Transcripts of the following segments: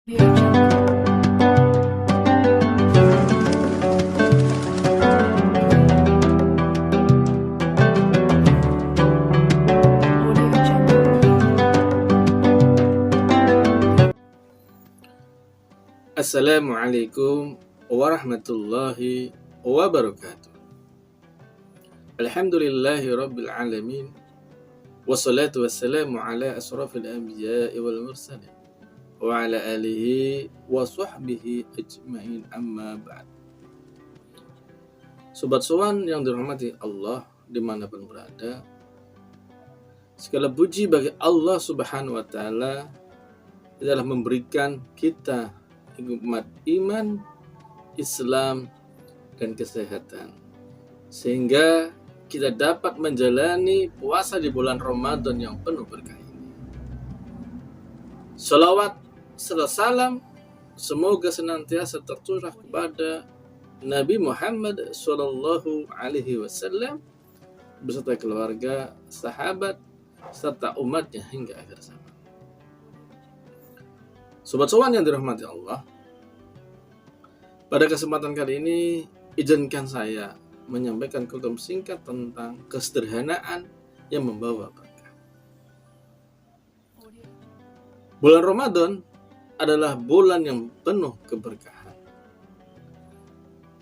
Assalamualaikum warahmatullahi wabarakatuh. Alhamdulillahi rabbil alamin. Wassalatu wassalamu ala asrafil anbiya'i wal mursalin wa ala alihi wa sahbihi ajma'in, amma ba'd. Sobat Sowan yang dirahmati Allah dimanapun berada, segala puji bagi Allah subhanahu wa ta'ala adalah memberikan kita nikmat iman, Islam, dan kesehatan, sehingga kita dapat menjalani puasa di bulan Ramadan yang penuh berkah ini. Salawat serta salam semoga senantiasa tercurah kepada Nabi Muhammad SAW beserta keluarga, sahabat, serta umatnya hingga akhir zaman. Sobat Sowan yang dirahmati Allah, pada kesempatan kali ini izinkan saya menyampaikan kultum singkat tentang kesederhanaan yang membawa berkah. Bulan Ramadan adalah bulan yang penuh keberkahan,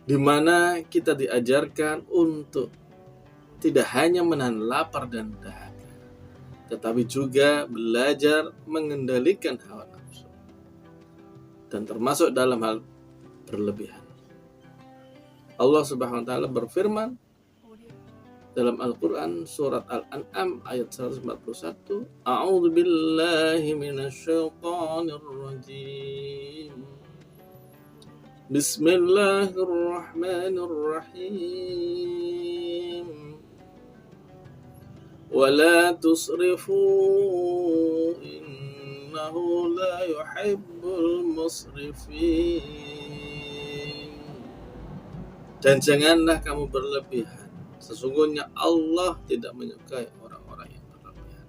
di mana kita diajarkan untuk tidak hanya menahan lapar dan dahaga, tetapi juga belajar mengendalikan hawa nafsu, dan termasuk dalam hal berlebihan. Allah Subhanahu wa taala berfirman dalam Al-Qur'an surat Al-An'am ayat 141, A'udzu billahi minasyaitonir rajim. Bismillahirrahmanirrahim. Wa la tusrifu innahu la yuhibbul musrifin. Dan janganlah kamu berlebihan, sesungguhnya Allah tidak menyukai orang-orang yang berlebihan.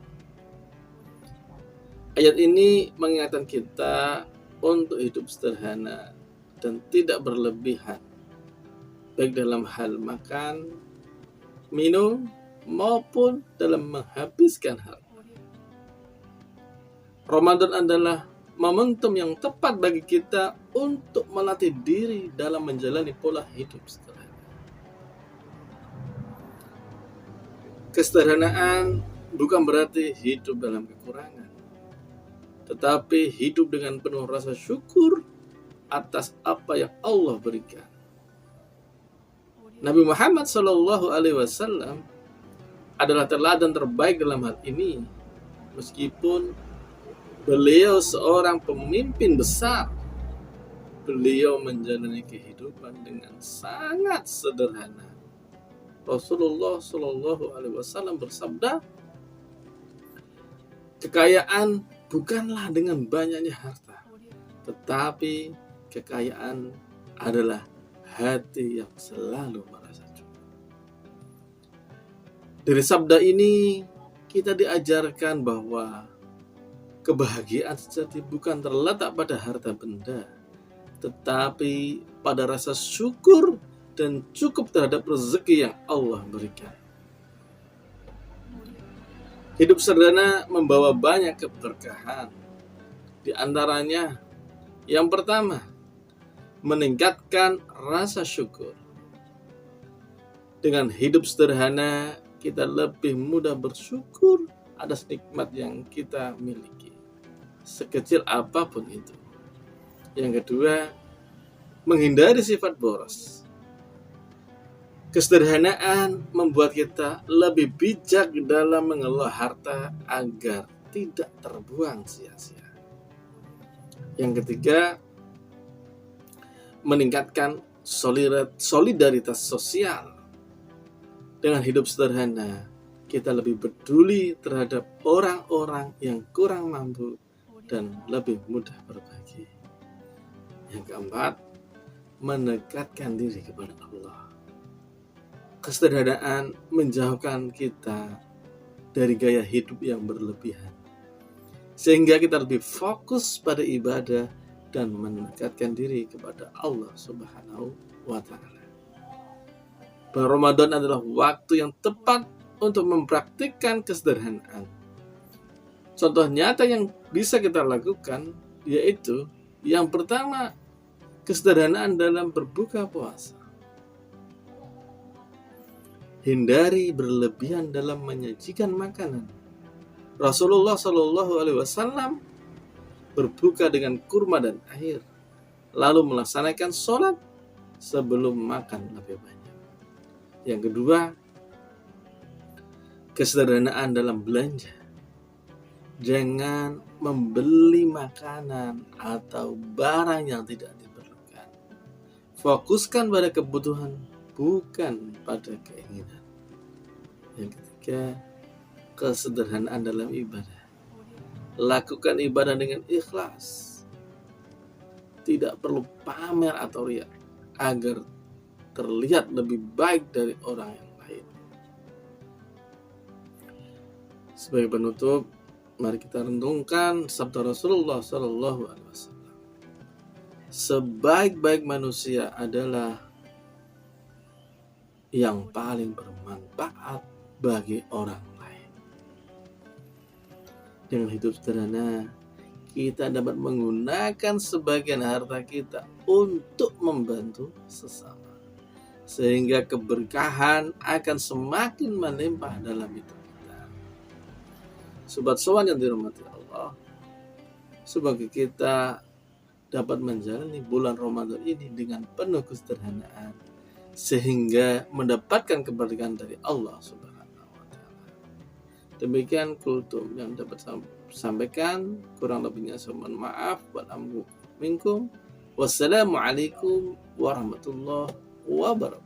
Ayat ini mengingatkan kita untuk hidup sederhana dan tidak berlebihan, baik dalam hal makan, minum, maupun dalam menghabiskan harta. Ramadan adalah momentum yang tepat bagi kita untuk melatih diri dalam menjalani pola hidup sederhana. Kesederhanaan bukan berarti hidup dalam kekurangan, tetapi hidup dengan penuh rasa syukur atas apa yang Allah berikan. Nabi Muhammad SAW adalah teladan terbaik dalam hal ini, meskipun beliau seorang pemimpin besar. Beliau menjalani kehidupan dengan sangat sederhana. Rasulullah SAW bersabda, kekayaan bukanlah dengan banyaknya harta, tetapi kekayaan adalah hati yang selalu merasa cukup. Dari sabda ini kita diajarkan bahwa kebahagiaan sejati bukan terletak pada harta benda, tetapi pada rasa syukur dan cukup terhadap rezeki yang Allah berikan. Hidup sederhana membawa banyak keberkahan. Di antaranya, yang pertama, meningkatkan rasa syukur. Dengan hidup sederhana, kita lebih mudah bersyukur atas nikmat yang kita miliki, sekecil apapun itu. Yang kedua, menghindari sifat boros. Kesederhanaan membuat kita lebih bijak dalam mengelola harta agar tidak terbuang sia-sia. Yang ketiga, meningkatkan solidaritas sosial. Dengan hidup sederhana, kita lebih peduli terhadap orang-orang yang kurang mampu dan lebih mudah berbagi. Yang keempat, mendekatkan diri kepada Allah. Kesederhanaan menjauhkan kita dari gaya hidup yang berlebihan, sehingga kita lebih fokus pada ibadah dan mendekatkan diri kepada Allah Subhanahu wa taala. Bulan Ramadan adalah waktu yang tepat untuk mempraktikkan kesederhanaan. Contoh nyata yang bisa kita lakukan yaitu yang pertama, kesederhanaan dalam berbuka puasa. Hindari berlebihan dalam menyajikan makanan. Rasulullah Shallallahu Alaihi Wasallam berbuka dengan kurma dan air, lalu melaksanakan sholat sebelum makan lebih banyak. Yang kedua, kesederhanaan dalam belanja. Jangan membeli makanan atau barang yang tidak diperlukan. Fokuskan pada kebutuhan, bukan pada keinginan. Yang ketiga, kesederhanaan dalam ibadah. Lakukan ibadah dengan ikhlas. Tidak perlu pamer atau riya agar terlihat lebih baik dari orang yang lain. Sebagai penutup, mari kita renungkan sabda Rasulullah Sallallahu Alaihi Wasallam. Sebaik-baik manusia adalah yang paling bermanfaat bagi orang lain. Dengan hidup sederhana, kita dapat menggunakan sebagian harta kita untuk membantu sesama, sehingga keberkahan akan semakin melimpah dalam hidup kita. Sobat Sowan yang dirahmati Allah, sebagai kita dapat menjalani bulan Ramadan ini dengan penuh kesederhanaan, sehingga mendapatkan keberkahan dari Allah Subhanahu wa taala. Demikian kultum yang dapat sampaikan, kurang lebihnya saya mohon maaf. Minkum. Wassalamualaikum warahmatullahi wabarakatuh.